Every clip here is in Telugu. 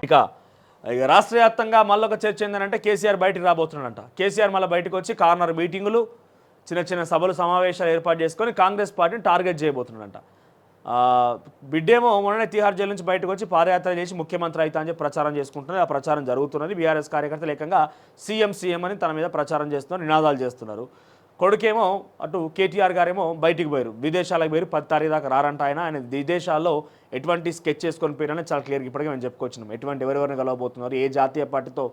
ఇక ఇక రాష్ట్ర వ్యాప్తంగా మళ్ళొక చర్చ ఏంటంటే కేసీఆర్ బయటికి రాబోతున్నాడంట. కేసీఆర్ మళ్ళీ బయటకు వచ్చి కార్నర్ మీటింగులు, చిన్న చిన్న సభలు సమావేశాలు ఏర్పాటు చేసుకొని కాంగ్రెస్ పార్టీని టార్గెట్ చేయబోతున్నాడంట. బిడ్డేమో మొన్ననే తిహార్ జైలు నుంచి బయటకు వచ్చి పాదయాత్ర చేసి ముఖ్యమంత్రి అవుతా అని చెప్పి ప్రచారం చేసుకుంటున్నారు. ఆ ప్రచారం జరుగుతున్నది. బీఆర్ఎస్ కార్యకర్తలు ఏకంగా సీఎం అని తన మీద ప్రచారం చేస్తున్నారు, నినాదాలు చేస్తున్నారు. కొడుకేమో అటు కేటీఆర్ గారేమో బయటికి పోయారు, విదేశాలకు పోయారు. 10 తారీఖు దాకా రారంట. ఆయన విదేశాల్లో ఎటువంటి స్కెచ్ చేసుకొని పోయినా చాలా క్లియర్గా ఇప్పటికే మేము చెప్పుకొచ్చినాం. ఎటువంటి ఎవరెవరిని కలవబోతున్నారు, ఏ జాతీయ పార్టీతో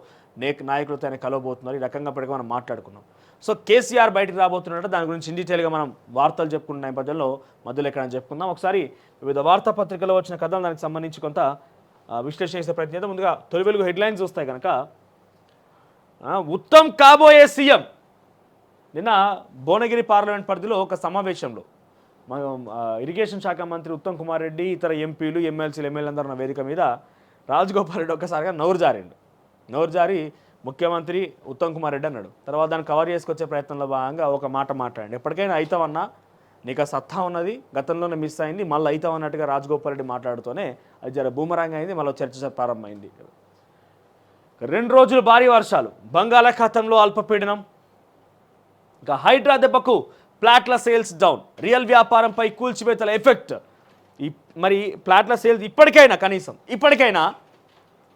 నాయకులతో ఆయన కలవబోతున్నారు, ఈ రకంగా ఇప్పటికే మనం మాట్లాడుకున్నాం. సో కేసీఆర్ బయటికి రాబోతున్నారంటే దాని గురించి ఇన్ డీటెయిల్గా మనం వార్తలు చెప్పుకున్న నేపథ్యంలో మధ్యలో ఎక్కడ చెప్పుకుందాం. ఒకసారి వివిధ వార్తాపత్రికల్లో వచ్చిన కథలు దానికి సంబంధించి కొంత విశ్లేషణ చేసే ప్రయత్నం చేద్దాం. ముందుగా తొలి వెలుగు హెడ్లైన్స్ చూస్తాయి కనుక, ఉత్తమ్ కాబోయే సీఎం. నిన్న భువనగిరి పార్లమెంట్ పరిధిలో ఒక సమావేశంలో ఇరిగేషన్ శాఖ మంత్రి ఉత్తమ్ కుమార్ రెడ్డి, ఇతర ఎంపీలు, ఎమ్మెల్సీలు, ఎమ్మెల్యేలందరూ ఉన్న వేదిక మీద రాజగోపాల్ రెడ్డి ఒక్కసారిగా నోరు జారి ముఖ్యమంత్రి ఉత్తమ్ కుమార్ రెడ్డి అన్నాడు. తర్వాత దాన్ని కవర్ చేసుకొచ్చే ప్రయత్నంలో భాగంగా ఒక మాట మాట్లాడండి. ఎప్పటికైనా అవుతావన్నా, నీకు ఆ సత్తా ఉన్నది, గతంలోనే మిస్ అయింది, మళ్ళీ అవుతావన్నట్టుగా రాజగోపాల్ రెడ్డి మాట్లాడుతూనే అది జర బూమరాంగ్ అయింది. మళ్ళీ చర్చ ప్రారంభమైంది. 2 రోజులు భారీ వర్షాలు, బంగాళాఖాతంలో అల్పపీడనం, ఇక హైడ్రా దెబ్బకు ప్లాట్ల సేల్స్ డౌన్, రియల్ వ్యాపారంపై కూల్చివేతల ఎఫెక్ట్. మరి ప్లాట్ల సేల్స్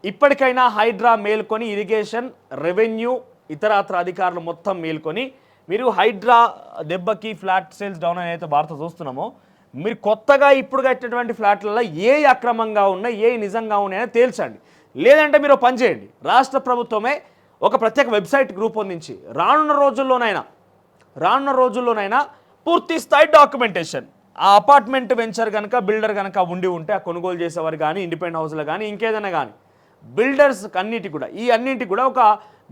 ఇప్పటికైనా హైడ్రా మేల్కొని, ఇరిగేషన్, రెవెన్యూ, ఇతరత్ర అధికారులు మొత్తం మేల్కొని, మీరు హైడ్రా దెబ్బకి ఫ్లాట్ సేల్స్ డౌన్ అని అయితే వార్త చూస్తున్నామో, మీరు కొత్తగా ఇప్పుడు కట్టినటువంటి ఫ్లాట్లలో ఏ అక్రమంగా ఉన్నాయి, ఏ నిజంగా ఉన్నాయని తేల్చండి. లేదంటే మీరు పని చేయండి, రాష్ట్ర ప్రభుత్వమే ఒక ప్రత్యేక వెబ్సైట్ రూపొందించి రానున్న రోజుల్లోనైనా పూర్తి స్థాయి డాక్యుమెంటేషన్, ఆ అపార్ట్మెంట్ వెంచర్ కనుక బిల్డర్ కనుక ఉండి ఉంటే, ఆ కొనుగోలు చేసేవారు కానీ, ఇండిపెండెంట్ హౌస్లో కానీ, ఇంకేదైనా కానీ బిల్డర్స్ అన్నిటికి కూడా ఒక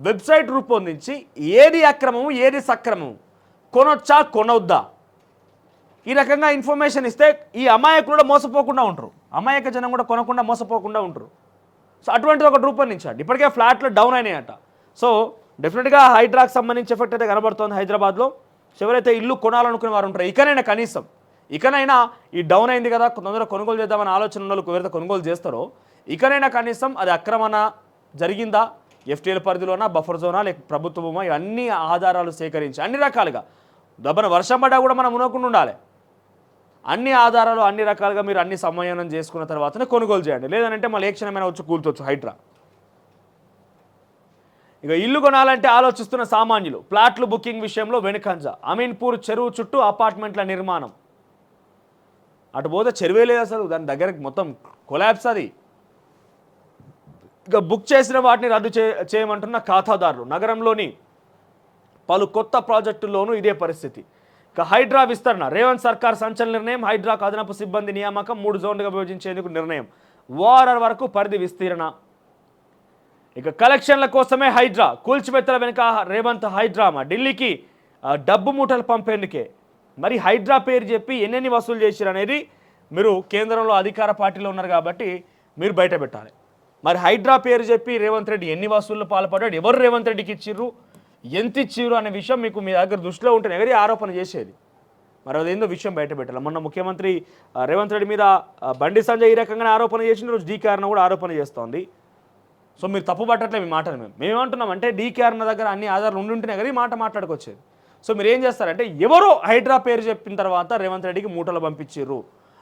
వెబ్సైట్ రూపొందించి ఏది అక్రమము, ఏది సక్రమము, కొనొచ్చా కొనొద్దా, ఈ రకంగా ఇన్ఫర్మేషన్ ఇస్తే ఈ అమాయకులు కూడా మోసపోకుండా ఉంటారు, అమాయక జనం కూడా కొనకుండా మోసపోకుండా ఉంటారు. సో అటువంటిది ఒకటి రూపొందించండి. ఇప్పటికే ఫ్లాట్లు డౌన్ అయినాయట. సో డెఫినెట్గా హైడ్రాకి సంబంధించి ఎఫెక్ట్ అయితే కనబడుతుంది హైదరాబాద్లో. ఎవరైతే ఇల్లు కొనాలనుకునే వారు ఉంటారో ఇకనైనా ఈ డౌన్ అయింది కదా, తొందరగా కొనుగోలు చేద్దామని ఆలోచన ఉన్న వాళ్ళు ఎవరైతే కొనుగోలు చేస్తారో ఇకనైనా కనీసం అది అక్రమణ జరిగిందా, ఎఫ్టీఎల్ పరిధిలోనా, బఫర్ జోనా, లేక ప్రభుత్వ భూమా, ఇవన్నీ ఆధారాలు సేకరించి అన్ని రకాలుగా దబ్బన వర్షం పడ్డా కూడా మనం ఉనకుండా ఉండాలి. అన్ని ఆధారాలు అన్ని రకాలుగా మీరు అన్ని సమన్వయం చేసుకున్న తర్వాతనే కొనుగోలు చేయండి. లేదంటే మళ్ళీ ఏ క్షణమైనా వచ్చి కూల్చొచ్చు హైడ్రా. ఇక ఇల్లు కొనాలంటే ఆలోచిస్తున్న సామాన్యులు, ప్లాట్లు బుకింగ్ విషయంలో వెనుకంజ. అమీన్పూర్ చెరువు చుట్టూ అపార్ట్మెంట్ల నిర్మాణం. అటు పోతే చెరువే లేదు అసలు, దాని దగ్గరకు మొత్తం కొలాప్స్ అది. ఇక బుక్ చేసిన వాటిని రద్దు చేయమంటున్న ఖాతాదారులు. నగరంలోని పలు కొత్త ప్రాజెక్టుల్లోనూ ఇదే పరిస్థితి. ఇక హైడ్రా విస్తరణ, రేవంత్ సర్కార్ సంచలన నిర్ణయం. హైడ్రాకు అదనపు సిబ్బంది నియామకం, 3 జోన్లుగా విభజించేందుకు నిర్ణయం. ఓఆర్ఆర్ వరకు పరిధి విస్తీరణ. ఇక కలెక్షన్ల కోసమే హైడ్రా, కూల్చివేతల వెనుక రేవంత్ హైడ్రామా. ఢిల్లీకి డబ్బు మూటలు పంపేందుకే. మరి హైడ్రా పేరు చెప్పి ఎన్నెన్ని వసూలు చేశారు అనేది మీరు కేంద్రంలో అధికార పార్టీలో ఉన్నారు కాబట్టి మీరు బయట పెట్టాలి. మరి హైడ్రా పేరు చెప్పి రేవంత్ రెడ్డి ఎన్ని వసూళ్లు పాల్పడ్డాడు, ఎవరు రేవంత్ రెడ్డికి ఇచ్చిర్రు, ఎంత ఇచ్చిర్రు అనే విషయం మీకు మీ దగ్గర దృష్టిలో ఉంటే ఎవరి ఆరోపణ చేసేది. మరి అదేందో విషయం బయట పెట్టాలి. మొన్న ముఖ్యమంత్రి రేవంత్ రెడ్డి మీద బండి సంజయ్ ఈ రకంగానే ఆరోపణ చేసిన రోజు డీకేఆర్ను కూడా ఆరోపణ చేస్తోంది. సో మీరు తప్పు పట్టట్లే మీ మాటను. మేమేమంటున్నాం అంటే డీకేఆర్న దగ్గర అన్ని ఆధారాలు ఉండుంటేనే కదా ఈ మాట మాట్లాడుకొచ్చేది. సో మీరు ఏం చేస్తారంటే, ఎవరో హైడ్రా పేరు చెప్పిన తర్వాత రేవంత్ రెడ్డికి మూటలు పంపించిర్రు,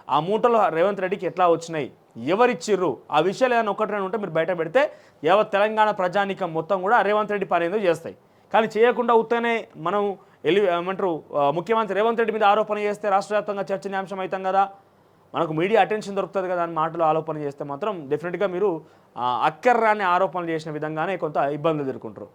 ఆ మూటలు రేవంత్ రెడ్డికి ఎట్లా వచ్చినాయి, ఎవరిచ్చిర్రు, ఆ విషయాలు ఏదైనా ఒకటి ఉంటే మీరు బయట పెడితే యావత్ తెలంగాణ ప్రజానీకం మొత్తం కూడా రేవంత్ రెడ్డి పని ఏందో చేస్తాయి. కానీ చేయకుండా ఉత్తనే మనం ఏమంటారు ముఖ్యమంత్రి రేవంత్ రెడ్డి మీద ఆరోపణ చేస్తే రాష్ట్ర వ్యాప్తంగా చర్చనీయాంశం అవుతాం కదా, మనకు మీడియా అటెన్షన్ దొరుకుతుంది కదా అని మాటలు ఆరోపణ చేస్తే మాత్రం డెఫినెట్గా మీరు అక్కర్రాని ఆరోపణలు చేసిన విధంగానే కొంత ఇబ్బందులు ఎదుర్కొంటారు.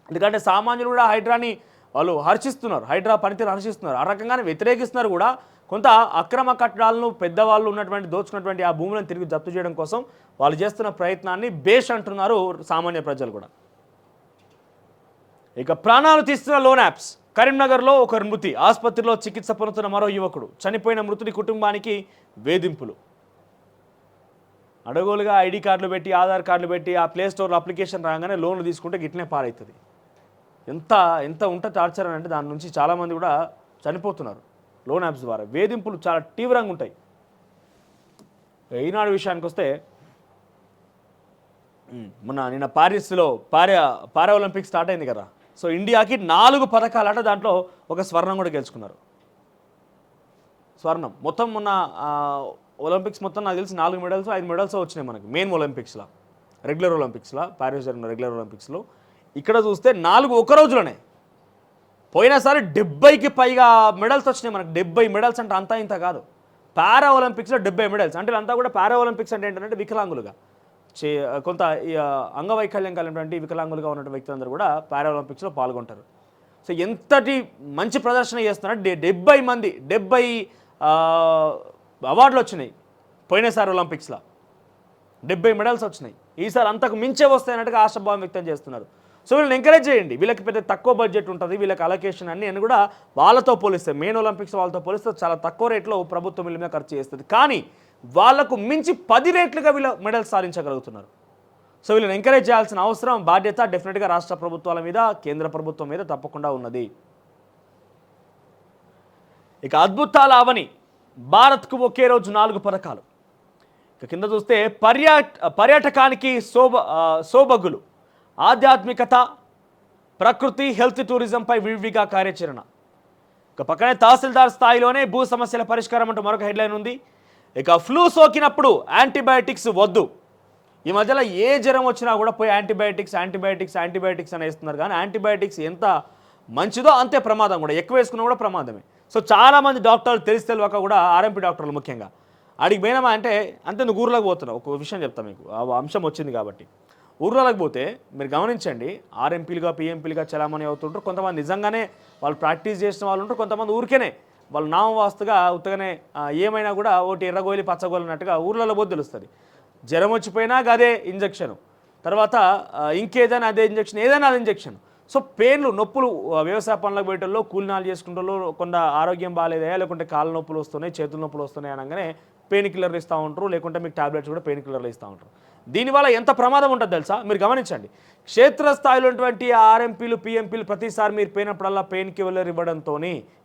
ఎందుకంటే సామాన్యులు కూడా హైడ్రాని వాళ్ళు హర్షిస్తున్నారు, హైడ్రా పనితీరు హర్షిస్తున్నారు, ఆ రకంగానే వ్యతిరేకిస్తున్నారు కూడా. కొంత అక్రమ కట్టడాలను పెద్దవాళ్ళు ఉన్నటువంటి దోచుకున్నటువంటి ఆ భూములను తిరిగి జప్తు చేయడం కోసం వాళ్ళు చేస్తున్న ప్రయత్నాన్ని బేష్ అంటున్నారు సామాన్య ప్రజలు కూడా. ఇక ప్రాణాలు తీస్తున్న లోన్ యాప్స్. కరీంనగర్లో ఒకరు మృతి, ఆసుపత్రిలో చికిత్స పొందుతున్న మరో యువకుడు. చనిపోయిన మృతుడి కుటుంబానికి వేధింపులు. అడగోలుగా ఐడి కార్డులు పెట్టి, ఆధార్ కార్డులు పెట్టి, ఆ ప్లే స్టోర్లో అప్లికేషన్ రాగానే లోన్లు తీసుకుంటే గిట్లనే పారవుతుంది. ఎంత ఉంటే టార్చర్ అంటే దాని నుంచి చాలామంది కూడా చనిపోతున్నారు లోన్ యాప్స్ ద్వారా. వేధింపులు చాలా తీవ్రంగా ఉంటాయి. ఈనాడు విషయానికి వస్తే, నిన్న పారిస్లో పారా ఒలింపిక్స్ స్టార్ట్ అయింది కదా. సో ఇండియాకి 4 పథకాలట, దాంట్లో ఒక స్వర్ణం కూడా గెలుచుకున్నారు. స్వర్ణం మొత్తం మొన్న ఒలింపిక్స్ మొత్తం నాకు తెలిసి 4 మెడల్స్ 5 మెడల్స్ వచ్చినాయి మనకి మెయిన్ ఒలింపిక్స్లో, రెగ్యులర్ ఒలింపిక్స్లో, పారిస్ జరిగిన రెగ్యులర్ ఒలింపిక్స్లో. ఇక్కడ చూస్తే 4 ఒక రోజులోనే. పోయినసారి 70కి పైగా మెడల్స్ వచ్చినాయి మనకు. 70 మెడల్స్ అంటే అంతా ఇంత కాదు. పారా ఒలింపిక్స్లో 70 మెడల్స్ అంటే అంతా కూడా. పారా ఒలింపిక్స్ అంటే ఏంటంటే వికలాంగులుగా కొంత అంగవైకల్యం కలిగినటువంటి వికలాంగులుగా ఉన్నటువంటి వ్యక్తులందరూ కూడా పారా ఒలింపిక్స్లో పాల్గొంటారు. సో ఎంతటి మంచి ప్రదర్శన చేస్తున్నారంటే 70 అవార్డులు వచ్చినాయి పోయినసారి ఒలింపిక్స్లో. 70 మెడల్స్ వచ్చినాయి. ఈసారి అంతకు మించే వస్తాయన్నట్టుగా ఆశాభావం వ్యక్తం చేస్తున్నారు. సో వీళ్ళని ఎంకరేజ్ చేయండి. వీళ్ళకి పెద్ద తక్కువ బడ్జెట్ ఉంటుంది, వీళ్ళకి అలొకేషన్ అని కూడా వాళ్ళతో పోలిస్తే, మెయిన్ ఒలింపిక్స్ వాళ్ళతో పోలిస్తే చాలా తక్కువ రేట్లో ప్రభుత్వం వీళ్ళ మీద ఖర్చు చేస్తుంది. కానీ వాళ్ళకు మించి 10 రేట్లుగా వీళ్ళ మెడల్స్ సాధించగలుగుతున్నారు. సో వీళ్ళని ఎంకరేజ్ చేయాల్సిన అవసరం, బాధ్యత డెఫినెట్గా రాష్ట్ర ప్రభుత్వాల మీద, కేంద్ర ప్రభుత్వం మీద తప్పకుండా ఉన్నది. ఇక అద్భుతాల అవని, భారత్కు ఒకే రోజు 4 పథకాలు. ఇక కింద చూస్తే పర్యాటకానికి సోబగులు, ఆధ్యాత్మికత, ప్రకృతి, హెల్త్, టూరిజంపై వివిగా కార్యాచరణ. ఇక పక్కనే తహసీల్దార్ స్థాయిలోనే భూ సమస్యల పరిష్కారం అంటూ మరొక హెడ్లైన్ ఉంది. ఇక ఫ్లూ సోకినప్పుడు యాంటీబయాటిక్స్ వద్దు. ఈ మధ్యలో ఏ జ్వరం వచ్చినా కూడా పోయి యాంటీబయాటిక్స్ అని వేస్తున్నారు. కానీ యాంటీబయాటిక్స్ ఎంత మంచిదో అంతే ప్రమాదం కూడా. ఎక్కువ వేసుకున్నా కూడా ప్రమాదమే. సో చాలామంది డాక్టర్లు తెలియక కూడా, ఆర్ఎంపీ డాక్టర్లు ముఖ్యంగా, అడిగి పోయినామా అంటే అంతే నువ్వు ఊర్లోకి పోతున్నావు. ఒక విషయం చెప్తాను మీకు, ఆ అంశం వచ్చింది కాబట్టి. ఊర్లోకి పోతే మీరు గమనించండి, ఆర్ఎంపీలుగా పిఎంపీలుగా చలామణి అవుతుంటారు. కొంతమంది నిజంగానే వాళ్ళు ప్రాక్టీస్ చేసిన వాళ్ళు ఉంటారు. కొంతమంది ఊరికేనే వాళ్ళు నామవాస్తుగా ఉత్తగానే ఏమైనా కూడా ఒకటి ఎర్రగోలి పచ్చగోలు అన్నట్టుగా ఊర్లలో పోతే తెలుస్తుంది. జ్వరం వచ్చిపోయినా అదే ఇంజక్షను, తర్వాత ఇంకేదైనా అదే ఇంజక్షన్, ఏదైనా అదే ఇంజక్షన్. సో పెయిన్లు, నొప్పులు, వ్యవసాయ పనులకు పోయేటోళ్ళు, కూలినాలు చేసుకుంటూ కొంత ఆరోగ్యం బాగాలేదా, లేకుంటే కాళ్ళ నొప్పులు వస్తున్నాయి, చేతుల నొప్పులు వస్తున్నాయి అనగానే పెయిన్ కిల్లర్లు ఇస్తూ ఉంటారు. లేకుంటే మీకు టాబ్లెట్స్ కూడా పెయిన్ కిల్లర్లు ఇస్తూ ఉంటారు. దీనివల్ల ఎంత ప్రమాదం ఉంటుంది తెలుసా? మీరు గమనించండి. క్షేత్రస్థాయిలో ఉన్నటువంటి ఆర్ఎంపీలు, పిఎంపీలు ప్రతిసారి మీరు పోయినప్పుడల్లా పెయిన్ కిల్లర్ ఇవ్వడంతో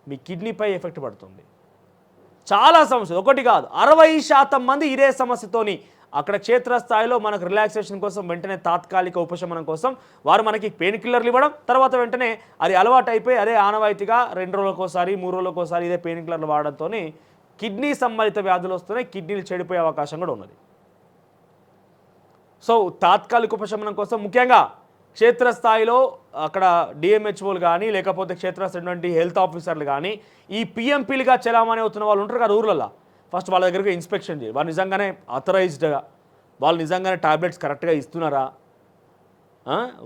మీ కిడ్నీపై ఎఫెక్ట్ పడుతుంది. చాలా సమస్యలు, ఒకటి కాదు 60% మంది ఇదే సమస్యతోని అక్కడ క్షేత్రస్థాయిలో మనకు రిలాక్సేషన్ కోసం, వెంటనే తాత్కాలిక ఉపశమనం కోసం వారు మనకి పెయిన్ కిల్లర్లు ఇవ్వడం, తర్వాత వెంటనే అది అలవాటు అయిపోయి అదే ఆనవాయితీగా 2 రోజులకోసారి 3 రోజులకోసారి ఇదే పెయిన్ కిల్లర్లు వాడడంతో కిడ్నీ సంబంధిత వ్యాధులు వస్తున్నాయి. కిడ్నీలు చెడిపోయే అవకాశం కూడా ఉన్నది. సో తాత్కాలిక ఉపశమనం కోసం ముఖ్యంగా క్షేత్రస్థాయిలో అక్కడ డిఎంహెచ్ఓలు కానీ, లేకపోతే క్షేత్రస్థాయి హెల్త్ ఆఫీసర్లు కానీ, ఈ పిఎంపీలుగా చలామణి అవుతున్న వాళ్ళు ఉంటారు కదా ఊర్లలో, ఫస్ట్ వాళ్ళ దగ్గరికి ఇన్స్పెక్షన్ చేయాలి. వాళ్ళు నిజంగానే ఆథరైజ్డ్గా, వాళ్ళు నిజంగానే టాబ్లెట్స్ కరెక్ట్గా ఇస్తున్నారా,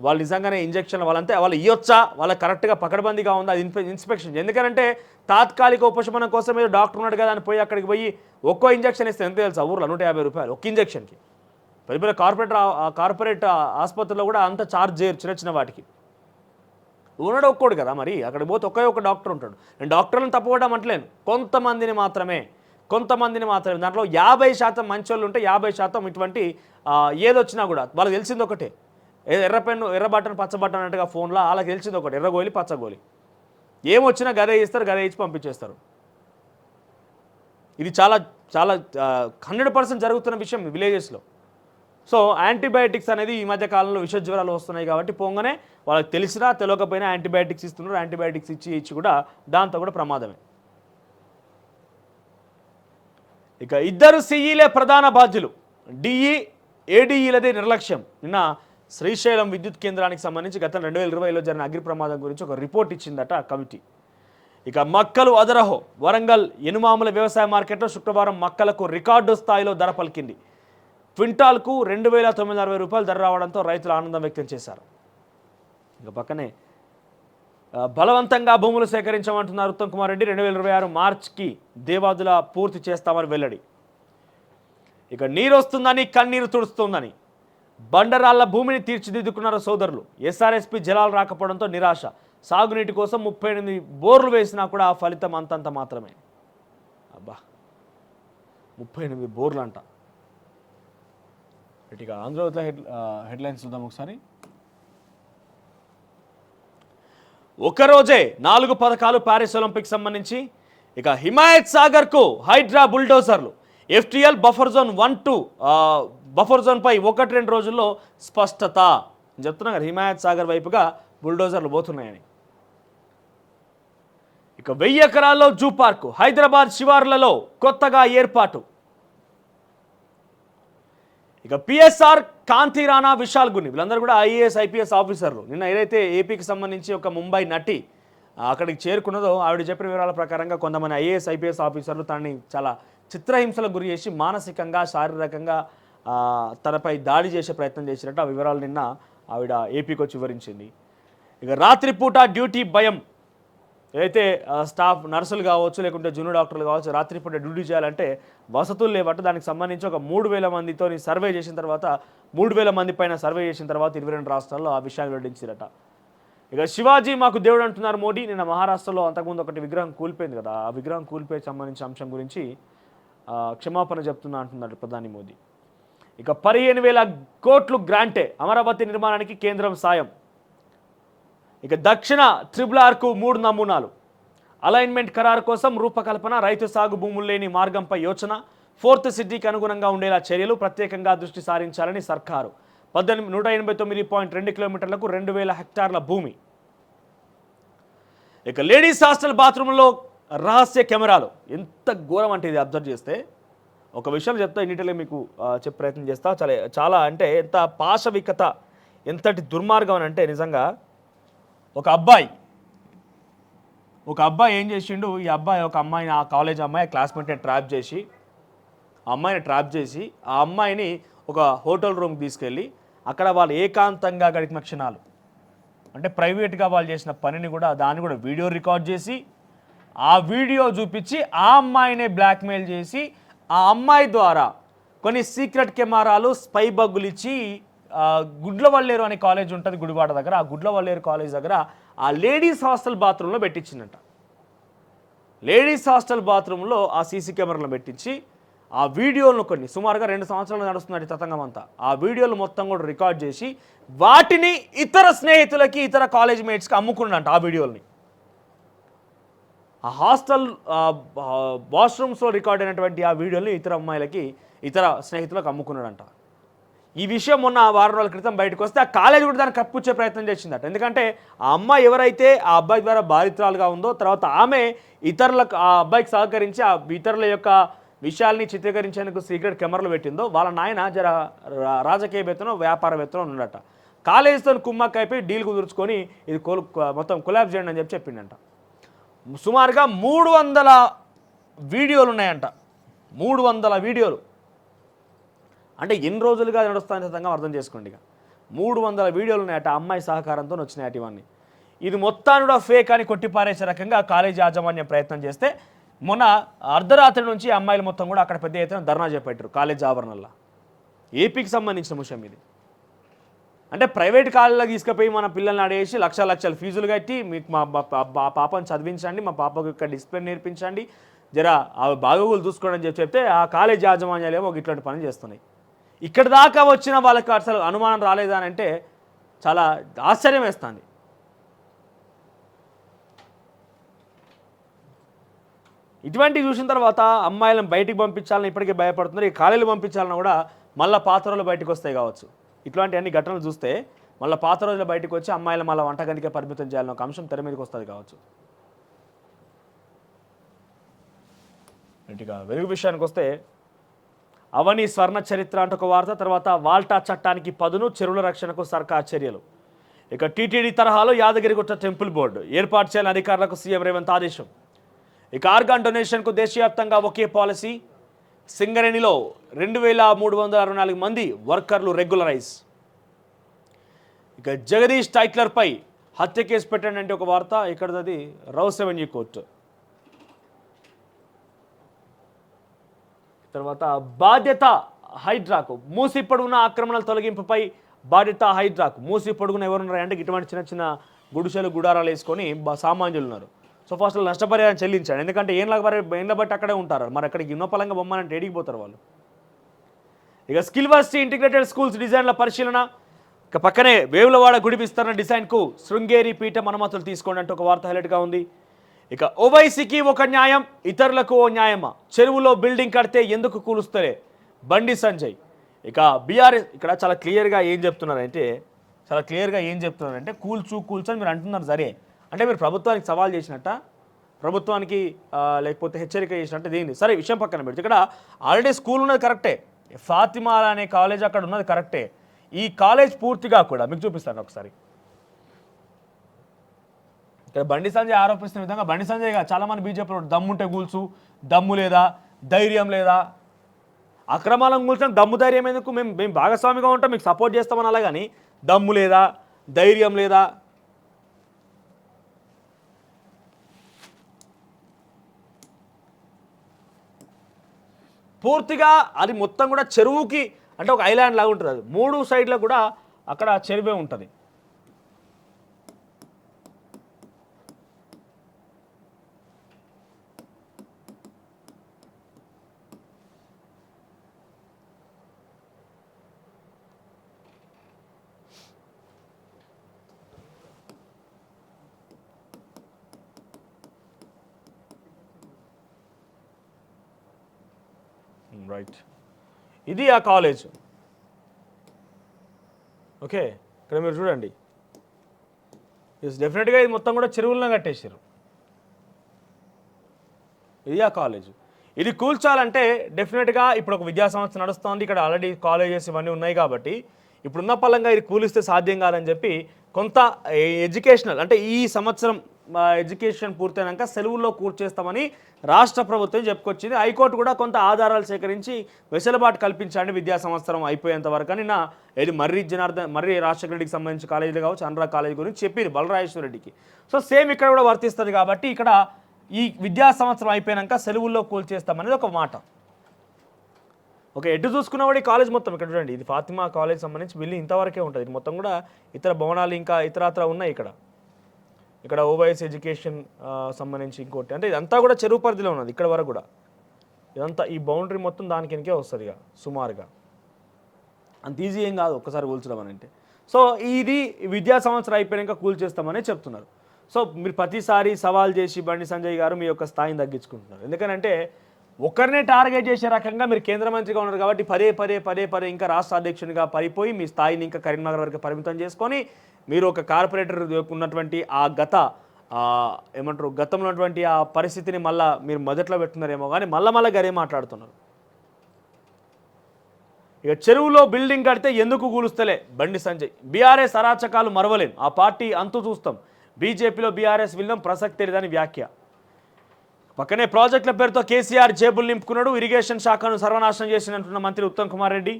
వాళ్ళు నిజంగానే ఇంజక్షన్లు వాళ్ళంతే వాళ్ళు ఇవ్వచ్చా, వాళ్ళకి కరెక్ట్గా పకడ్బందీగా ఉందా, అది ఇన్స్పెక్షన్. ఎందుకంటే తాత్కాలిక ఉపశమనం కోసం ఏదో డాక్టర్ ఉన్నాడు కదా అని పోయి అక్కడికి పోయి ఒక్కో ఇంజక్షన్ ఇస్తే ఎంత తెలుసా ఊర్లో? 150 రూపాయలు ఒక్క ఇంజక్షన్కి. పెద్ద కార్పొరేట్ ఆసుపత్రిలో కూడా అంత ఛార్జ్ చేయరు చిన్న వాటికి. ఉన్నాడు ఒక్కోడు కదా మరి, అక్కడ పోతే ఒక్క డాక్టర్ ఉంటాడు. నేను డాక్టర్లను తప్పుకోవడం అంటలేను, కొంతమందిని మాత్రమే. దాంట్లో 50% మంచి వాళ్ళు ఉంటే 50% ఇటువంటి ఏదొచ్చినా కూడా వాళ్ళకి తెలిసింది ఒకటే, ఎర్ర పెన్ను, ఎర్ర బటన్, పచ్చ బటన్ అన్నట్టుగా ఫోన్లో వాళ్ళకి తెలిసింది ఒకటి, ఎర్రగోలి పచ్చగోలి. ఏమొచ్చినా గదే ఇస్తారు, గదే ఇచ్చి పంపించేస్తారు. ఇది చాలా 100% జరుగుతున్న విషయం విలేజెస్లో. సో యాంటీబయాటిక్స్ అనేది ఈ మధ్య కాలంలో విష జ్వరాలు వస్తున్నాయి కాబట్టి పోగానే వాళ్ళకి తెలిసినా తెలియకపోయినా యాంటీబయాటిక్స్ ఇస్తున్నారు. యాంటీబయాటిక్స్ ఇచ్చి కూడా దాంతో కూడా ప్రమాదమే. ఇక 2 సిఈలే ప్రధాన బాధ్యులు, డిఈ ఏడీఈలదే నిర్లక్ష్యం. నిన్న శ్రీశైలం విద్యుత్ కేంద్రానికి సంబంధించి గత 2020లో జరిగిన అగ్ని ప్రమాదం గురించి ఒక రిపోర్ట్ ఇచ్చిందట కమిటీ. ఇక మక్కలు అదరహో, వరంగల్ ఎనుమాముల వ్యవసాయ మార్కెట్లో శుక్రవారం మక్కలకు రికార్డు స్థాయిలో ధర పలికింది. క్వింటాల్కు 2,960 రూపాయలు ధర రావడంతో రైతులు ఆనందం వ్యక్తం చేశారు. ఇక పక్కనే బలవంతంగా భూములు సేకరించమంటున్నారు ఉత్తమ్ కుమార్ రెడ్డి. 2026 మార్చికి దేవాదుల పూర్తి చేస్తామని వెల్లడి. ఇక నీరు వస్తుందని కన్నీరు తుడుస్తుందని బండరాళ్ల భూమిని తీర్చిదిద్దుకున్నారు సోదరులు. ఎస్ఆర్ఎస్పి జలాలు రాకపోవడంతో నిరాశ. సాగునీటి కోసం 38 బోర్లు వేసినా కూడా ఆ ఫలితం అంతంత మాత్రమే. అబ్బా, 38 బోర్లు అంట. ఇక ఆంధ్రజ్యోతిలో హెడ్లైన్స్ చూద్దాం ఒకసారి. ఒకరోజే 4 పథకాలు పారిస్ ఒలింపిక్ సంబంధించి. ఇక హిమాయత్ సాగర్కు హైడ్రా బుల్డోజర్లు. ఎఫ్టీఎల్ బఫర్ జోన్ 1, 2 బఫర్ జోన్పై 1-2 రోజుల్లో స్పష్టత చెప్తున్నా కదా, హిమాయత్ సాగర్ వైపుగా బుల్డోజర్లు పోతున్నాయని. ఇక 1000 ఎకరాల్లో జూ పార్కు, హైదరాబాద్ శివార్లలో కొత్తగా ఏర్పాటు. ఇక పిఎస్ఆర్, కాంతి రాణా, విశాల్ గుని వీళ్ళందరూ కూడా ఐఏఎస్ ఐపీఎస్ ఆఫీసర్లు. నిన్న ఏదైతే ఏపీకి సంబంధించి ఒక ముంబై నటి అక్కడికి చేరుకున్నదో ఆవిడ చెప్పిన వివరాల ప్రకారంగా కొంతమంది ఐఏఎస్ ఐపీఎస్ ఆఫీసర్లు తనని చాలా చిత్రహింసలకు గురి చేసి మానసికంగా శారీరకంగా తనపై దాడి చేసే ప్రయత్నం చేసినట్టు ఆ వివరాలు నిన్న ఆవిడ ఏపీకి వచ్చి వివరించింది. ఇక రాత్రిపూట డ్యూటీ భయం, ఏదైతే స్టాఫ్ నర్సులు కావచ్చు లేకుంటే జూనియర్ డాక్టర్లు కావచ్చు రాత్రిపూట డ్యూటీ చేయాలంటే వసతులు లేవట. దానికి సంబంధించి ఒక 3000 మందితో సర్వే చేసిన తర్వాత 3000 మంది పైన సర్వే చేసిన తర్వాత 22 రాష్ట్రాల్లో ఆ విషయాన్ని వెల్లడించారట. ఇక శివాజీ మాకు దేవుడు అంటున్నారు మోడీ. నిన్న మహారాష్ట్రలో అంతకుముందు ఒకటి విగ్రహం కూలిపోయింది కదా, ఆ విగ్రహం కూలిపోయి సంబంధించిన అంశం గురించి క్షమాపణ చెప్తున్నా అంటున్నారు ప్రధాని మోదీ. ఇక 15,000 కోట్లు గ్రాంటే, అమరావతి నిర్మాణానికి కేంద్రం సాయం. ఇక దక్షిణ ట్రిబుల్-ఆర్కు 3 నమూనాలు, అలైన్మెంట్ ఖరారు కోసం రూపకల్పన, రైతు సాగు భూములు లేని మార్గంపై యోచన, 4th సిటీకి అనుగుణంగా ఉండేలా చర్యలు, ప్రత్యేకంగా దృష్టి సారించాలని సర్కారు. 189.2 కిలోమీటర్లకు 2,000 హెక్టార్ల భూమి. ఇక లేడీస్ హాస్టల్ బాత్రూంలో రహస్య కెమెరాలు, ఎంత ఘోరం అంటే ఇది అబ్జర్వ్ చేస్తే ఒక విషయం చెప్తా, ఇన్నిటిలో మీకు చెప్పే ప్రయత్నం చేస్తా. చాలా అంటే ఎంత పాశవికత, ఎంతటి దుర్మార్గం అని అంటే నిజంగా ఒక అబ్బాయి ఏం చేసిండు, ఈ అబ్బాయి ఒక అమ్మాయిని, ఆ కాలేజ్ అమ్మాయి క్లాస్మేట్ని ట్రాప్ చేసి ఆ అమ్మాయిని ఒక హోటల్ రూమ్కి తీసుకెళ్ళి అక్కడ వాళ్ళు ఏకాంతంగా గడిపిన క్షణాలు, అంటే ప్రైవేట్గా వాళ్ళు చేసిన పనిని కూడా దాన్ని కూడా వీడియో రికార్డ్ చేసి ఆ వీడియో చూపించి ఆ అమ్మాయినే బ్లాక్మెయిల్ చేసి ఆ అమ్మాయి ద్వారా కొన్ని సీక్రెట్ కెమెరాలు స్పై బగ్గులు ఇచ్చి గుడ్లవల్లేరు అనే కాలేజ్ ఉంటుంది గుడివాడ దగ్గర, ఆ గుడ్లవల్లేరు కాలేజ్ దగ్గర ఆ లేడీస్ హాస్టల్ బాత్రూంలో పెట్టించిందట. లేడీస్ హాస్టల్ బాత్రూంలో ఆ సీసీ కెమెరాలను పెట్టించి ఆ వీడియోలను కొన్ని సుమారుగా 2 సంవత్సరాలు నడుస్తున్నట్టు తతంగం అంతా, ఆ వీడియోలు మొత్తం కూడా రికార్డ్ చేసి వాటిని ఇతర స్నేహితులకి ఇతర కాలేజ్ మేట్స్కి అమ్ముకున్నాడంట. ఆ వీడియోల్ని ఆ హాస్టల్ వాష్రూమ్స్లో రికార్డ్ అయినటువంటి ఆ వీడియోని ఇతర అమ్మాయిలకి ఇతర స్నేహితులకు అమ్ముకున్నాడంట. ఈ విషయం మొన్న 6 రోజుల క్రితం బయటకు వస్తే ఆ కాలేజ్ కూడా దాన్ని కప్పుచ్చే ప్రయత్నం చేసిందట. ఎందుకంటే ఆ అమ్మాయి ఎవరైతే ఆ అబ్బాయి ద్వారా బాధితురాలుగా ఉందో, తర్వాత ఆమె ఇతరులకు ఆ అబ్బాయికి సహకరించి ఆ ఇతరుల యొక్క విషయాల్ని చిత్రీకరించేందుకు సీక్రెట్ కెమెరాలు పెట్టిందో వాళ్ళ నాయన జర రాజకీయవేత్తనో వ్యాపారవేత్తనో ఉన్నాడట. కాలేజీతో కుమ్మక్క అయిపోయి డీల్ కుదుర్చుకొని ఇది మొత్తం కొలాబ్స్ చేయండి అని చెప్పిండంట. సుమారుగా 300 వీడియోలు ఉన్నాయంట. 300 వీడియోలు అంటే ఎన్ని రోజులుగా నడుస్తాయని విధంగా అర్థం చేసుకోండి. ఇక 300 వీడియోలు ఉన్నాయట, అమ్మాయి సహకారంతో వచ్చినాయట ఇవన్నీ. ఇది మొత్తాన్ని కూడా ఫేక్ అని కొట్టిపారేసే రకంగా కాలేజీ యాజమాన్యం ప్రయత్నం చేస్తే మొన్న అర్ధరాత్రి నుంచి అమ్మాయిలు మొత్తం కూడా అక్కడ పెద్ద ఎత్తున ధర్నా చేపట్టారు కాలేజ్ ఆవరణలో. ఏపీకి సంబంధించిన విషయం ఇది. అంటే ప్రైవేట్ కాలేజీలకు తీసుకుపోయి మన పిల్లల్ని ఆడేసి లక్షల ఫీజులు కట్టి మీకు మా పాపను చదివించండి, మా పాపకు ఇక్కడ డిసిప్లిన్ నేర్పించండి, జరా ఆ బాగోగులు చూసుకోండి అని చెప్తే ఆ కాలేజ్ యాజమాన్యాలు ఏమో ఇట్లాంటి పని చేస్తున్నాయి. ఇక్కడ దాకా వచ్చిన వాళ్ళకి అసలు అనుమానం రాలేదా అని అంటే చాలా ఆశ్చర్యం వేస్తుంది. ఇటువంటివి చూసిన తర్వాత అమ్మాయిలను బయటికి పంపించాలని ఇప్పటికే భయపడుతున్నారు. ఈ కాలేజీలు పంపించాలన్నా కూడా మళ్ళీ పాత రోజులు బయటకు వస్తాయి కావచ్చు. ఇట్లాంటి అన్ని ఘటనలు చూస్తే మళ్ళీ పాత రోజులు బయటకు వచ్చి అమ్మాయిలు మళ్ళీ వంటగదికే పరిమితం చేయాలని ఒక అంశం తెర మీదకి వస్తుంది కావచ్చు. ఇక వెలుగు విషయానికి వస్తే అవని స్వర్ణ చరిత్ర అంటూ ఒక వార్త, తర్వాత వాల్టా చట్టానికి పదును, చెరువుల రక్షణకు సర్కార్ చర్యలు. ఇక టీటీడీ తరహాలో యాదగిరిగుట్ట టెంపుల్ బోర్డు ఏర్పాటు చేయాలని అధికారులకు సీఎం రేవంత్ ఆదేశం. ఇక ఆర్గాన్ డొనేషన్కు దేశవ్యాప్తంగా ఒకే పాలసీ. సింగరేణిలో 2,364 మంది వర్కర్లు రెగ్యులరైజ్. ఇక జగదీష్ టైట్లర్పై హత్య కేసు పెట్టండి అంటే ఒక వార్త, ఇక్కడది రౌస్ రెవెన్యూ కోర్టు. తర్వాత బాధ్యత హైడ్రాకు, మూసి పొడుగున ఆక్రమణల తొలగింపుపై బాధ్యత హైడ్రాకు. మూసి పొడుగున ఎవరున్నారు అంటే ఇటువంటి చిన్న గుడిసెలు గుడారాలు వేసుకొని సామాన్యులు ఉన్నారు. సో ఫస్ట్ నష్టపరిహారం చెల్లించాడు. ఎందుకంటే ఏండ్ల బట్టి అక్కడే ఉంటారు. మరి అక్కడికి ఇన్నోపలంగా బొమ్మనంటే ఏడిగిపోతారు వాళ్ళు. ఇక స్కిల్ వర్సిటీ ఇంటిగ్రేటెడ్ స్కూల్స్ డిజైన్ల పరిశీలన. ఇక పక్కనే వేములవాడ గుడి విస్తరణ డిజైన్కు శృంగేరి పీఠం అనుమతులు తీసుకోండి అంటే ఒక వార్త హైలైట్గా ఉంది. ఇక ఓవైసీకి ఒక న్యాయం, ఇతరులకు ఓ న్యాయమా? చెరువులో బిల్డింగ్ కడితే ఎందుకు కూలుస్తలే? బండి సంజయ్. ఇక బీఆర్ఎస్ ఇక్కడ చాలా క్లియర్గా ఏం చెప్తున్నారంటే కూల్చు అని మీరు అంటున్నారు. సరే అంటే మీరు ప్రభుత్వానికి సవాల్ చేసినట్ట, ప్రభుత్వానికి లేకపోతే హెచ్చరిక చేసినట్టు దేని సరే విషయం పక్కన పెడితే ఇక్కడ ఆల్రెడీ స్కూల్ ఉన్నది కరెక్టే, ఫాతిమా అనే కాలేజ్ అక్కడ ఉన్నది కరెక్టే. ఈ కాలేజ్ పూర్తిగా కూడా మీకు చూపిస్తాను ఒకసారి. ఇక్కడ బండి సంజయ్ ఆరోపిస్తున్న విధంగా బండి సంజయ్ చాలామంది బీజేపీ దమ్ముంటే కూల్చు, దమ్ము లేదా, ధైర్యం లేదా, అక్రమాలను కూల్చడం దమ్ము ధైర్యం ఎందుకు, మేము భాగస్వామిగా ఉంటాం మీకు సపోర్ట్ చేస్తామని అలా కానీ దమ్ము లేదా, ధైర్యం లేదా. పూర్తిగా అది మొత్తం కూడా చెరువుకి అంటే ఒక ఐలాండ్ లాగా ఉంటుంది. అది 3 సైడ్లో కూడా అక్కడ చెరువే ఉంటుంది. రైట్, ఇది ఆ కాలేజ్. ఓకే, ఇక్కడ మీరు చూడండి, డెఫినెట్గా ఇది మొత్తం కూడా చెరువులను కట్టేసారు. ఇది ఆ కాలేజ్. ఇది కూల్చాలంటే డెఫినెట్గా ఇప్పుడు ఒక విద్యా సంస్థ నడుస్తుంది, ఇక్కడ ఆల్రెడీ కాలేజెస్ ఇవన్నీ ఉన్నాయి కాబట్టి ఇప్పుడున్న పలంగా ఇది కూలిస్తే సాధ్యం కాదని చెప్పి కొంత ఎడ్యుకేషనల్ అంటే ఈ సంవత్సరం ఎడ్యుకేషన్ పూర్తయినాక సెలవుల్లో కూర్చేస్తామని రాష్ట్ర ప్రభుత్వం చెప్పుకొచ్చింది. హైకోర్టు కూడా కొంత ఆధారాలు సేకరించి వెసులుబాటు కల్పించండి విద్యా సంవత్సరం అయిపోయేంత వరకు అని ఇది మర్రి రాజశేఖర రెడ్డికి సంబంధించిన కాలేజీలు కావచ్చు, అనురాగ్ కాలేజీ గురించి చెప్పింది బలరాజేశ్వర రెడ్డికి. సో సేమ్ ఇక్కడ కూడా వర్తిస్తుంది కాబట్టి ఇక్కడ ఈ విద్యా సంవత్సరం అయిపోయాక సెలవుల్లో కూల్చేస్తామనేది ఒక మాట. ఓకే, ఎటు చూసుకున్న కూడా ఈ కాలేజ్ మొత్తం ఇక్కడ చూడండి, ఇది ఫాతిమా కాలేజ్ సంబంధించి బిల్డింగ్ ఇంతవరకే ఉంటుంది. ఇది మొత్తం కూడా ఇతర భవనాలు ఇంకా ఇతరత్ర ఉన్నాయి. ఇక్కడ ఓవైఎస్ ఎడ్యుకేషన్ సంబంధించి ఇంకోటి అంటే ఇదంతా కూడా చెరువు పరిధిలో ఉన్నది. ఇక్కడ వరకు కూడా ఇదంతా ఈ బౌండరీ మొత్తం దానికి వెనకే వస్తుంది సుమారుగా. అంత ఈజీ ఏం కాదు ఒక్కసారి కూల్చడం అని అంటే. సో ఇది విద్యా సంవత్సరం అయిపోయాక కూల్చేస్తామని చెప్తున్నారు. సో మీరు ప్రతిసారి సవాల్ చేసి బండి సంజయ్ గారు మీ యొక్క స్థాయిని తగ్గించుకుంటున్నారు. ఎందుకంటే ఒకరినే టార్గెట్ చేసే రకంగా మీరు కేంద్ర మంత్రిగా ఉన్నారు కాబట్టి పదే ఇంకా రాష్ట్ర అధ్యక్షునిగా పడిపోయి మీ స్థాయిని ఇంకా కరీంనగర్ వరకు పరిమితం చేసుకొని మీరు ఒక కార్పొరేటర్ ఉన్నటువంటి ఆ గతంలో ఉన్నటువంటి ఆ పరిస్థితిని మళ్ళీ మీరు మొదట్లో పెట్టున్నారేమో కానీ మళ్ళీ గరే మాట్లాడుతున్నారు. ఇక చెరువులో బిల్డింగ్ కడితే ఎందుకు కూలుస్తలే బండి సంజయ్, బీఆర్ఎస్ అరాచకాలు మరవలేం, ఆ పార్టీ అంతు చూస్తాం, బీజేపీలో బీఆర్ఎస్ విలీనం ప్రసక్తి లేదని వ్యాఖ్య. పక్కనే ప్రాజెక్టుల పేరుతో కేసీఆర్ జేబులు నింపుకున్నాడు, ఇరిగేషన్ శాఖను సర్వనాశనం చేసినట్టున్న మంత్రి ఉత్తమ్ కుమార్ రెడ్డి.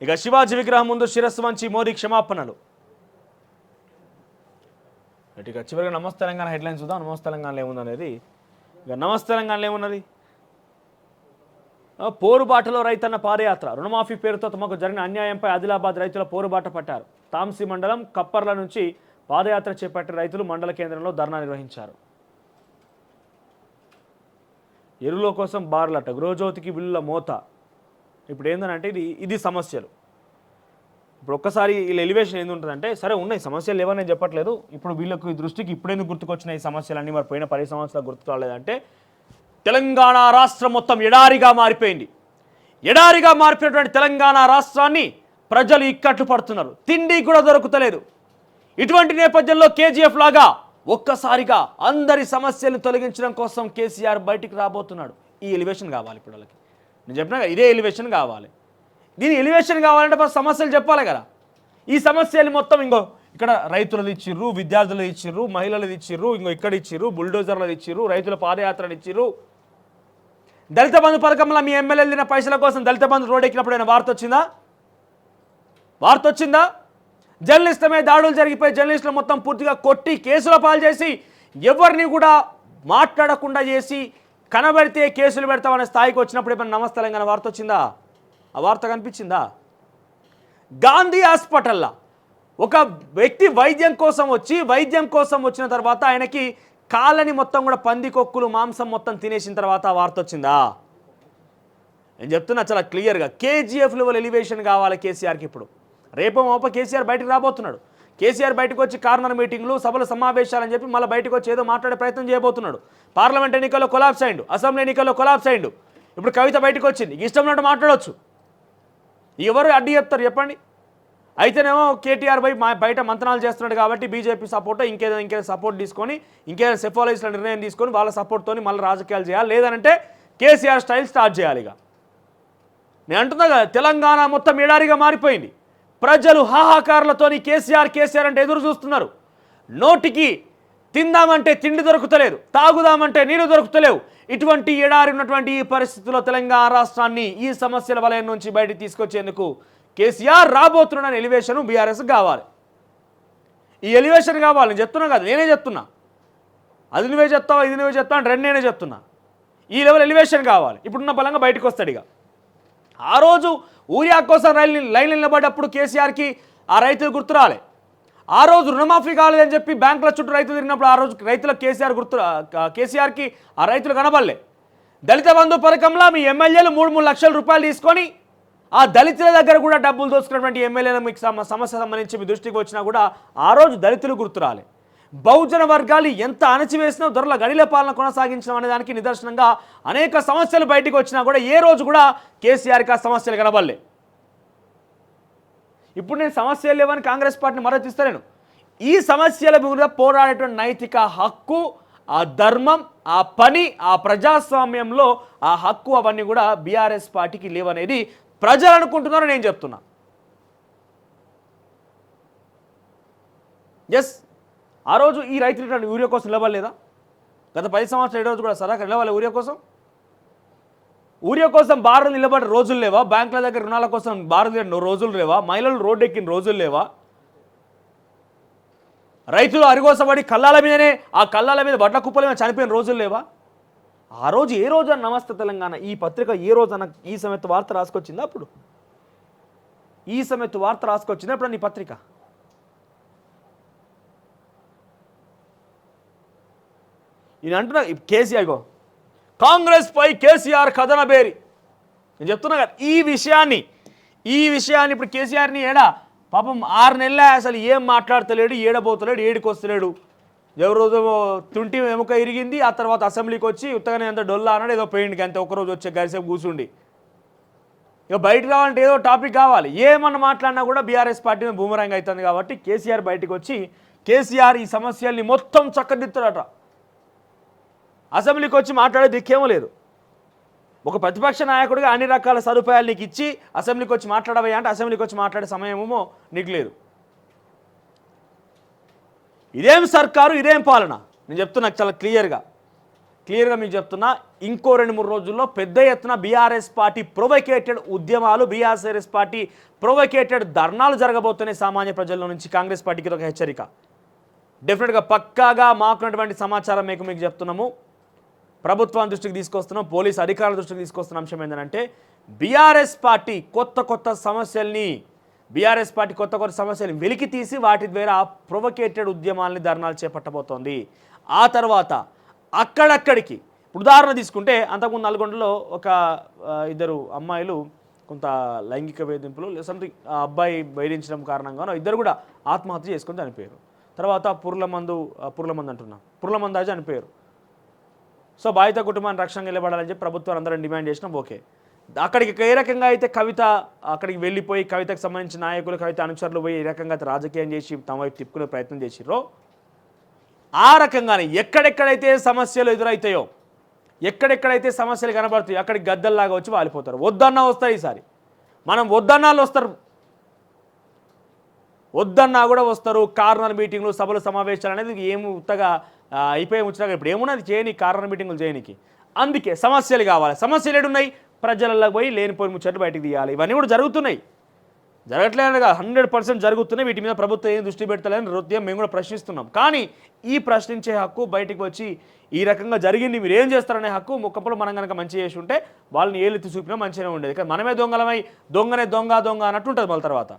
ఇక శివాజీ విగ్రహం ముందు శిరస్సు వంచి మోదీ క్షమాపణలు. ఇక చివరిగా నమస్తే తెలంగాణ హెడ్లైన్స్ చూద్దాం. నమస్తే తెలంగాణలో ఏముందనేది. ఇక నమస్తే తెలంగాణలో ఏమున్నది, పోరుబాటలో రైతన్న పాదయాత్ర, రుణమాఫీ పేరుతో తమకు జరిగిన అన్యాయంపై ఆదిలాబాద్ రైతుల పోరుబాట పట్టారు. తాంసీ మండలం కప్పర్ల నుంచి పాదయాత్ర చేపట్టిన రైతులు మండల కేంద్రంలో ధర్నా నిర్వహించారు. ఎరువుల కోసం బార్లట, గృహజ్యోతికి బిల్లుల మోత. ఇప్పుడు ఏంటంటే ఇది సమస్యలు. ఇప్పుడు ఒక్కసారి వీళ్ళ ఎలివేషన్ ఏంటుంటుందంటే సరే ఉన్నాయి సమస్యలు లేవని నేను చెప్పట్లేదు, ఇప్పుడు వీళ్ళకి దృష్టికి ఇప్పుడేందుకు గుర్తుకొచ్చినాయి ఈ సమస్యలన్నీ, మరి పోయిన 10 సంవత్సరాలు గుర్తు రాలేదంటే తెలంగాణ రాష్ట్రం మొత్తం ఎడారిగా మారిపోయింది. ఎడారిగా మారిపోయినటువంటి తెలంగాణ రాష్ట్రాన్ని ప్రజలు ఇక్కట్లు పడుతున్నారు, తిండి కూడా దొరుకుతలేదు. ఇటువంటి నేపథ్యంలో కేజీఎఫ్ లాగా ఒక్కసారిగా అందరి సమస్యలను తొలగించడం కోసం కేసీఆర్ బయటికి రాబోతున్నాడు. ఈ ఎలివేషన్ కావాలి ఇప్పుడు వాళ్ళకి. నేను చెప్పినా ఇదే ఎలివేషన్ కావాలి. దీని ఎలివేషన్ కావాలంటే ఫస్ట్ సమస్యలు చెప్పాలి కదా. ఈ సమస్యలు మొత్తం ఇక్కడ రైతులది ఇచ్చిర్రు, విద్యార్థులు ఇచ్చిర్రు, మహిళలది ఇచ్చిర్రు, ఇక్కడ ఇచ్చిర్రు, బుల్డోజర్లు ఇచ్చిర్రు, రైతుల పాదయాత్రలు ఇచ్చిర్రు. దళిత బంధు పథకంలో మీ ఎమ్మెల్యేలు తిన్న పైసల కోసం దళిత బంధు రోడ్ ఎక్కినప్పుడు వార్త వచ్చిందా? జర్నలిస్టులమే దాడులు జరిగిపోయి జర్నలిస్టులు మొత్తం పూర్తిగా కొట్టి కేసుల పాలు చేసి ఎవరిని కూడా మాట్లాడకుండా చేసి కనబడితే కేసులు పెడతామనే స్థాయికి వచ్చినప్పుడు ఏమైనా నమస్తే తెలంగాణ వార్త వచ్చిందా? ఆ వార్త కనిపించిందా? గాంధీ హాస్పిటల్లో ఒక వ్యక్తి వైద్యం కోసం వచ్చిన తర్వాత ఆయనకి కాళ్ళని మొత్తం కూడా పందికొక్కులు మాంసం మొత్తం తినేసిన తర్వాత ఆ వార్త వచ్చిందా? నేను చెప్తున్నా చాలా క్లియర్గా, కేజీఎఫ్ లెవెల్ ఎలివేషన్ కావాలి కేసీఆర్కి. ఇప్పుడు రేపో మోప కేసీఆర్ బయటకు రాబోతున్నాడు. కేసీఆర్ బయటకు వచ్చి కార్నర్ మీటింగ్లు, సభలు, సమావేశాలని చెప్పి మళ్ళీ బయటకు వచ్చి ఏదో మాట్లాడే ప్రయత్నం చేయబోతున్నాడు. పార్లమెంట్ ఎన్నికల్లో కొలాప్స్ అయ్యిండు, అసెంబ్లీ ఎన్నికల్లో కొలాప్స్ అయ్యిండు. ఇప్పుడు కవిత బయటకు వచ్చింది, ఇష్టం ఉన్నట్టు మాట్లాడవచ్చు. ఎవరు అడ్డు చెప్తారు చెప్పండి? అయితేనేమో కేటీఆర్ బయట మంతనాలు చేస్తున్నాడు కాబట్టి బీజేపీ సపోర్ట్ ఇంకేదో సపోర్ట్ తీసుకొని ఇంకేదైనా సెఫాలజిస్టుల నిర్ణయం తీసుకొని వాళ్ళ సపోర్ట్తో మళ్ళీ రాజకీయాలు చేయాలి. లేదంటే కేసీఆర్ స్టైల్ స్టార్ట్ చేయాలి. ఇక నేను అంటున్నా కదా, తెలంగాణ మొత్తం ఎడారిగా మారిపోయింది. ప్రజలు హాహాకారులతోని కేసీఆర్ అంటే ఎదురు చూస్తున్నారు. నోటికి తిందామంటే తిండి దొరుకుతలేదు, తాగుదామంటే నీరు దొరుకుతలేవు. ఇటువంటి ఎడారి ఉన్నటువంటి ఈ పరిస్థితుల్లో తెలంగాణ రాష్ట్రాన్ని ఈ సమస్యల వలయం నుంచి బయటికి తీసుకొచ్చేందుకు కేసీఆర్ రాబోతున్న ఎలివేషన్ బీఆర్ఎస్ కావాలి. ఈ ఎలివేషన్ కావాలి. నేను చెప్తున్నా కదా, నేనే చెప్తున్నా. అది నువ్వే చెప్తావా, ఇది నువ్వే చెప్తావు అంటే రెండు నేనే చెప్తున్నా. ఈ లెవెల్ ఎలివేషన్ కావాలి. ఇప్పుడున్న బలంగా బయటకు వస్తాడు. ఇక ఆ రోజు ఊరియా కోసం లైన్లు నిలబడ్డప్పుడు కేసీఆర్కి ఆ రైతులు గుర్తు రాలే. ఆ రోజు రుణమాఫీ కాలేదని చెప్పి బ్యాంకుల చుట్టూ రైతులు తిరిగినప్పుడు ఆ రోజు రైతుల కేసీఆర్కి ఆ రైతులు కనబడలే. దళిత బంధు పథకంలో మీ ఎమ్మెల్యేలు 3 లక్షల రూపాయలు తీసుకొని ఆ దళితుల దగ్గర కూడా డబ్బులు దోచుకున్నటువంటి ఎమ్మెల్యేలు మీకు సమస్య సంబంధించి మీ దృష్టికి వచ్చినా కూడా ఆ రోజు దళితులు గుర్తురాలే. బహుజన వర్గాలు ఎంత అణచివేసినా దొరల గడిల పాలన కొనసాగించడం అనే దానికి నిదర్శనంగా అనేక సమస్యలు బయటకు వచ్చినా కూడా ఏ రోజు కూడా కేసీఆర్కి ఆ సమస్యలు కనబడలే. ఇప్పుడు నేను సమస్యలు లేవని కాంగ్రెస్ పార్టీని మద్దతు ఇస్తలేను. ఈ సమస్యల మీద పోరాడేటువంటి నైతిక హక్కు, ఆ ధర్మం, ఆ పని, ఆ ప్రజాస్వామ్యంలో ఆ హక్కు అవన్నీ కూడా బీఆర్ఎస్ పార్టీకి లేవనేది ప్రజలు అనుకుంటున్నారని నేను చెప్తున్నా. ఎస్, ఆ రోజు ఈ రైతులు యూరియా కోసం నిలబడలేదా? గత 10 సంవత్సరాలు 7 రోజు కూడా సరే నిలవాలి ఊరియా కోసం బారులు నిలబడే రోజులు లేవా? బ్యాంకుల దగ్గర రుణాల కోసం బారులు రోజులు లేవా? మహిళలు రోడ్డు ఎక్కిన రోజులు లేవా? రైతులు అరిగోసపడి ఆ కళ్ళాల మీద బట్ల కుప్పల మీద చనిపోయిన రోజులు లేవా? ఆ రోజు ఏ రోజు అన్న నమస్తే తెలంగాణ ఈ పత్రిక ఏ రోజు అన్న ఈ సమయత్తు వార్త రాసుకొచ్చిందా? అప్పుడు ఈ సమయత్తు వార్త రాసుకొచ్చిందా అప్పుడు నీ పత్రిక? ఈయన అంటున్నా కేసీఆర్ కాంగ్రెస్ పై కేసీఆర్ కథనబేరి. నేను చెప్తున్నా కదా, ఈ విషయాన్ని ఇప్పుడు కేసీఆర్ని ఏడా పాపం 6 నెలలే అసలు ఏం మాట్లాడతలేడు, ఏడబోతలేడు, ఏడికొస్తలేడు. ఎవరోజు తుంటి ఎముక ఇరిగింది, ఆ తర్వాత అసెంబ్లీకి వచ్చి ఉత్తగానే ఎంత డొల్లా అన్నాడు, ఏదో పోయింది అంతే. ఒకరోజు వచ్చే గరిసేపు కూర్చుండి ఇక బయట రావాలంటే ఏదో టాపిక్ కావాలి. ఏమన్నా మాట్లాడినా కూడా బీఆర్ఎస్ పార్టీ బూమరాంగ్ అవుతుంది. కాబట్టి కేసీఆర్ బయటకు వచ్చి కేసీఆర్ ఈ సమస్యల్ని మొత్తం చక్కదిద్దుతాడట. అసెంబ్లీకి వచ్చి మాట్లాడే దిక్కేమో లేదు. ఒక ప్రతిపక్ష నాయకుడిగా అన్ని రకాల సదుపాయాలు నీకు ఇచ్చి అసెంబ్లీకి వచ్చి మాట్లాడవయ్యా అంటే అసెంబ్లీకి వచ్చి మాట్లాడే సమయమేమో నీకు లేదు. ఇదేం సర్కారు, ఇదేం పాలన? నేను చెప్తున్నా చాలా క్లియర్గా మీకు చెప్తున్నా. ఇంకో 2-3 రోజుల్లో పెద్ద ఎత్తున బీఆర్ఎస్ పార్టీ ప్రొవోకేటెడ్ ఉద్యమాలు, బీఆర్ఎస్ పార్టీ ప్రొవోకేటెడ్ ధర్నాలు జరగబోతున్నాయి సామాన్య ప్రజల నుంచి. కాంగ్రెస్ పార్టీకి ఒక హెచ్చరిక. డెఫినెట్గా పక్కాగా మాకున్నటువంటి సమాచారం మీకు చెప్తున్నాము, ప్రభుత్వం దృష్టికి తీసుకొస్తున్నాం, పోలీసు అధికారుల దృష్టికి తీసుకొస్తున్న అంశం ఏంటంటే బీఆర్ఎస్ పార్టీ కొత్త సమస్యల్ని వెలికి తీసి వాటి ద్వారా ప్రొవోకేటెడ్ ఉద్యమాలని ధర్నాలు చేపట్టబోతోంది. ఆ తర్వాత అక్కడక్కడికి ఉదాహరణ తీసుకుంటే అంతకుముందు నల్గొండలో ఒక 2 అమ్మాయిలు కొంత లైంగిక వేధింపులు సంథింగ్ ఆ అబ్బాయి వేధించడం కారణంగానో ఇద్దరు కూడా ఆత్మహత్య చేసుకొని చనిపోయారు. తర్వాత పుర్లమందాజు చనిపోయారు. సో బాధిత కుటుంబాన్ని రక్షణ నిలబడాలని చెప్పి ప్రభుత్వాలు అందరం డిమాండ్ చేసినాం. ఓకే, అక్కడికి ఏ రకంగా అయితే కవిత అక్కడికి వెళ్ళిపోయి కవితకు సంబంధించిన నాయకులు, కవిత అనుచరులు పోయి ఏ రకంగా రాజకీయం చేసి తమ వైపు తిప్పుకునే ప్రయత్నం చేసిరో ఆ రకంగానే ఎక్కడెక్కడైతే సమస్యలు ఎదురవుతాయో, ఎక్కడెక్కడైతే సమస్యలు కనబడుతాయో అక్కడికి గద్దల్లాగా వచ్చి వాలిపోతారు. వద్దన్నా వస్తాయి. ఈసారి మనం వద్దన్నాళ్ళు వస్తారు, వద్దన్నా కూడా వస్తారు. కార్నర్ మీటింగ్లు, సభలు, సమావేశాలు అనేది ఏమి ఉత్తగా అయిపోయి ముచ్చగా ఇప్పుడు ఏమున్నది చేయని కార్నర్ మీటింగ్లు చేయనికి. అందుకే సమస్యలు కావాలి. సమస్యలు ఏడున్నాయి? ప్రజలలో పోయి లేనిపోయి ముచ్చట్లు బయటకు తీయాలి. ఇవన్నీ కూడా జరుగుతున్నాయి, జరగట్లేదుగా 100% జరుగుతున్నాయి. వీటి మీద ప్రభుత్వం ఏం దృష్టి పెడతలేని హృదయం మేము కూడా ప్రశ్నిస్తున్నాం. కానీ ఈ ప్రశ్నించే హక్కు, బయటికి వచ్చి ఈ రకంగా జరిగింది మీరు ఏం చేస్తారనే హక్కు ముక్కప్పుడు మనం కనుక మంచి చేసి ఉంటే వాళ్ళని ఏలెత్తి చూపినా మంచిగానే ఉండేది. కానీ మనమే దొంగలమై దొంగ అన్నట్టు ఉంటుంది. మళ్ళీ తర్వాత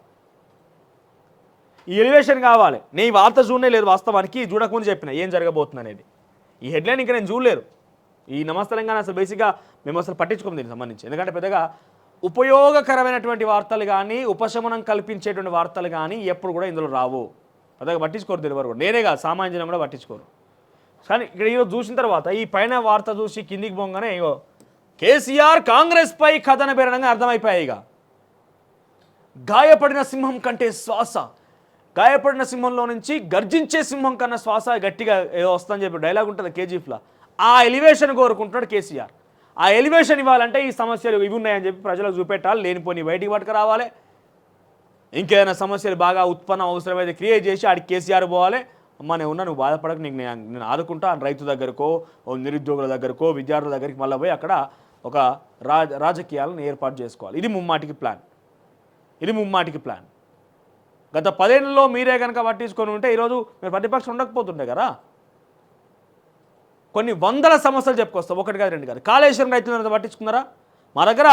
ఈ ఎలివేషన్ కావాలి. నేను ఈ వార్త చూడనే లేదు, వాస్తవానికి చూడకముందు చెప్పిన ఏం జరగబోతుంది అనేది. ఈ హెడ్లైన్ ఇంకా నేను చూడలేదు. ఈ నమస్తే తెలంగాణ అసలు బేసిక్గా మేము అసలు పట్టించుకోము దీనికి సంబంధించి. ఎందుకంటే పెద్దగా ఉపయోగకరమైనటువంటి వార్తలు కానీ, ఉపశమనం కల్పించేటువంటి వార్తలు కానీ ఎప్పుడు కూడా ఇందులో రావు. పెద్దగా పట్టించుకోరు తెలియదు కూడా. నేనే కాదు, సామాన్య జనం కూడా పట్టించుకోరు. కానీ ఇక్కడ ఈరోజు చూసిన తర్వాత ఈ పైన వార్త చూసి కిందికి పోగానే కేసీఆర్ కాంగ్రెస్ పై కథన బేరణంగా అర్థమైపోయాయి. ఇక గాయపడిన సింహం కంటే శ్వాస, గాయపడిన సింహంలో నుంచి గర్జించే సింహం కన్నా శ్వాస గట్టిగా ఏదో వస్తుందని చెప్పి డైలాగ్ ఉంటుంది కేజీఎఫ్లో. ఆ ఎలివేషన్ కోరుకుంటున్నాడు కేసీఆర్. ఆ ఎలివేషన్ ఇవ్వాలంటే ఈ సమస్యలు ఇవి ఉన్నాయని చెప్పి ప్రజలకు చూపెట్టాలి, లేనిపోని బయటికి పట్టుకు రావాలి. ఇంకేదైనా సమస్యలు బాగా ఉత్పన్నం అవసరమైతే క్రియేట్ చేసి ఆడికి కేసీఆర్ పోవాలి. అమ్మ నేను ఉన్నా, నువ్వు బాధపడక, నీకు నేను ఆదుకుంటా, రైతు దగ్గరకో నిరుద్యోగుల దగ్గరకో విద్యార్థుల దగ్గరికి మళ్ళీ పోయి అక్కడ ఒక రాజకీయాలను ఏర్పాటు చేసుకోవాలి. ఇది ముమ్మాటికి ప్లాన్. గత 10 ఏళ్లలో మీరే కనుక పట్టించుకొని ఉంటే ఈరోజు మీరు ప్రతిపక్షం ఉండకపోతుండే కదా. కొన్ని వందల సమస్యలు చెప్పుకొస్తాం, ఒకటి కాదు రెండు కాదు. కాళేశ్వరం రైతులను పట్టించుకున్నారా? మా దగ్గర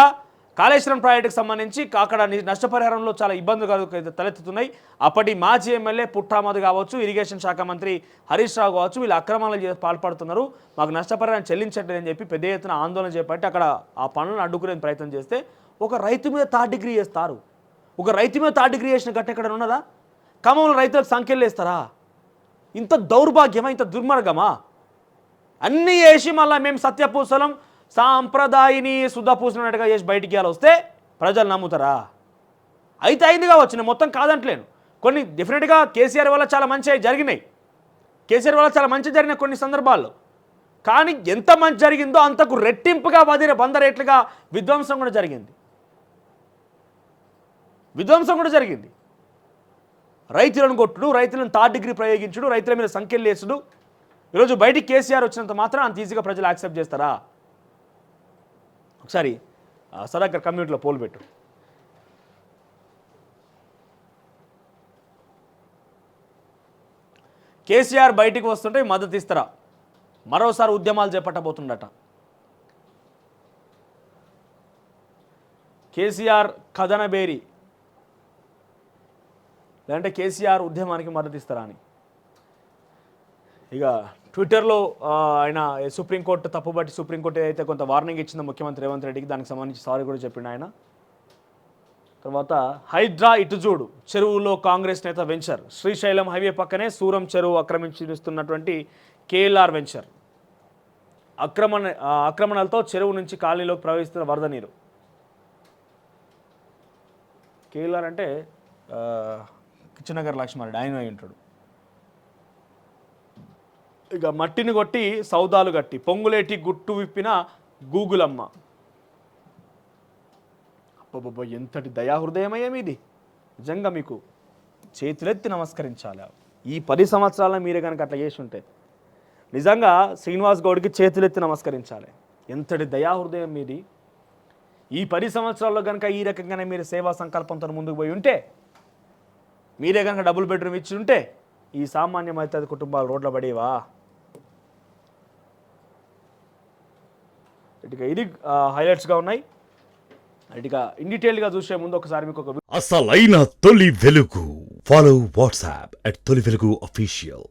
కాళేశ్వరం ప్రాజెక్టుకు సంబంధించి అక్కడ నష్టపరిహారంలో చాలా ఇబ్బందులు తలెత్తుతున్నాయి. అప్పటి మాజీ ఎమ్మెల్యే పుట్టామధు కావచ్చు, ఇరిగేషన్ శాఖ మంత్రి హరీష్ రావు కావచ్చు, వీళ్ళు అక్రమాలు పాల్పడుతున్నారు, మాకు నష్టపరిహారం చెల్లించట్లేదని చెప్పి పెద్ద ఎత్తున ఆందోళన చేపట్టి అక్కడ ఆ పనులను అడ్డుకునే ప్రయత్నం చేస్తే ఒక రైతు మీద థర్డ్ డిగ్రీ చేస్తారు. ఒక రైతు మీద థర్డ్ డిగ్రీ చేసిన ఘటన ఎక్కడ ఉన్నదా? ఖమ్మంలో రైతులకు సంఖ్యలు వేస్తారా? ఇంత దౌర్భాగ్యమా, ఇంత దుర్మార్గమా? అన్నీ వేసి మళ్ళీ మేము సత్యపూసలం సాంప్రదాయిని శుద్ధపూసలన్నట్టుగా చేసి బయటికి వస్తే ప్రజలు నమ్ముతారా? అయితే అయింది కావచ్చు, నేను మొత్తం కాదంటలేను. కొన్ని డెఫినెట్గా కేసీఆర్ వల్ల చాలా మంచి జరిగినాయి, కొన్ని సందర్భాల్లో. కానీ ఎంత మంచి జరిగిందో అంతకు రెట్టింపుగా 100 రేట్లుగా విధ్వంసం కూడా జరిగింది. రైతులను కొట్టుడు, రైతులను థర్డ్ డిగ్రీ ప్రయోగించుడు, రైతుల మీద సంఖ్యలు వేసుడు. ఈరోజు బయటికి కేసీఆర్ వచ్చినంత మాత్రం అంత ఈజీగా ప్రజలు యాక్సెప్ట్ చేస్తారా? ఒకసారి సదాకర్ కమ్యూనిటీలో పోల్ పెట్టు. కేసీఆర్ బయటికి వస్తుంటే మద్దతు ఇస్తారా? మరోసారి ఉద్యమాలు చేపట్టబోతుండట. కేసీఆర్ కథనబేరి, లేదంటే కేసీఆర్ ఉద్యమానికి మద్దతు ఇస్తారా అని. ఇక ట్విట్టర్లో ఆయన సుప్రీంకోర్టు తప్పుబట్టి సుప్రీంకోర్టు ఏదైతే కొంత వార్నింగ్ ఇచ్చిందో ముఖ్యమంత్రి రేవంత్ రెడ్డికి, దానికి సంబంధించి సారీ కూడా చెప్పిండు ఆయన. తర్వాత హైడ్రా ఇటు చూడు, చెరువులో కాంగ్రెస్ నేత వెంచర్. శ్రీశైలం హైవే పక్కనే సూరం చెరువు ఆక్రమించిస్తున్నటువంటి కేఎల్ఆర్ వెంచర్. ఆక్రమణలతో చెరువు నుంచి కాలనీలోకి ప్రవహిస్తున్న వరద నీరు. కేఎల్ఆర్ అంటే కిచ్చనగర్ లక్ష్మారెడ్డి, ఆయన అయి ఉంటాడు. ఇక మట్టిని కొట్టి సౌదాలు గట్టి, పొంగులేటి గుట్టు విప్పిన గూగులమ్మ. అబ్బబ్బబ్బ, ఎంతటి దయాహృదయమయ్యే మీది! నిజంగా మీకు చేతులెత్తి నమస్కరించాలి. ఈ 10 సంవత్సరాల మీరే కనుక అట్లా చేసి ఉంటే నిజంగా శ్రీనివాస్ గౌడ్కి చేతులెత్తి నమస్కరించాలి. ఎంతటి దయాహృదయం మీది! ఈ 10 సంవత్సరాల్లో కనుక ఈ రకంగానే మీరు సేవా సంకల్పంతో ముందుకు పోయి ఉంటే, మీరే కనుక డబుల్ బెడ్రూమ్ ఇచ్చి ఉంటే ఈ సామాన్య మధ్యతరగతి కుటుంబాలు రోడ్ల పడేవా? ఇటుగా ఇది హైలైట్స్గా ఉన్నాయి. ఇటుగా ఇన్ డీటెయిల్గా చూసే ముందు ఒకసారి మీకు ఒక అసలైన తొలి వెలుగు. ఫాలో వాట్సాప్ @తొలి వెలుగు అఫీషియల్.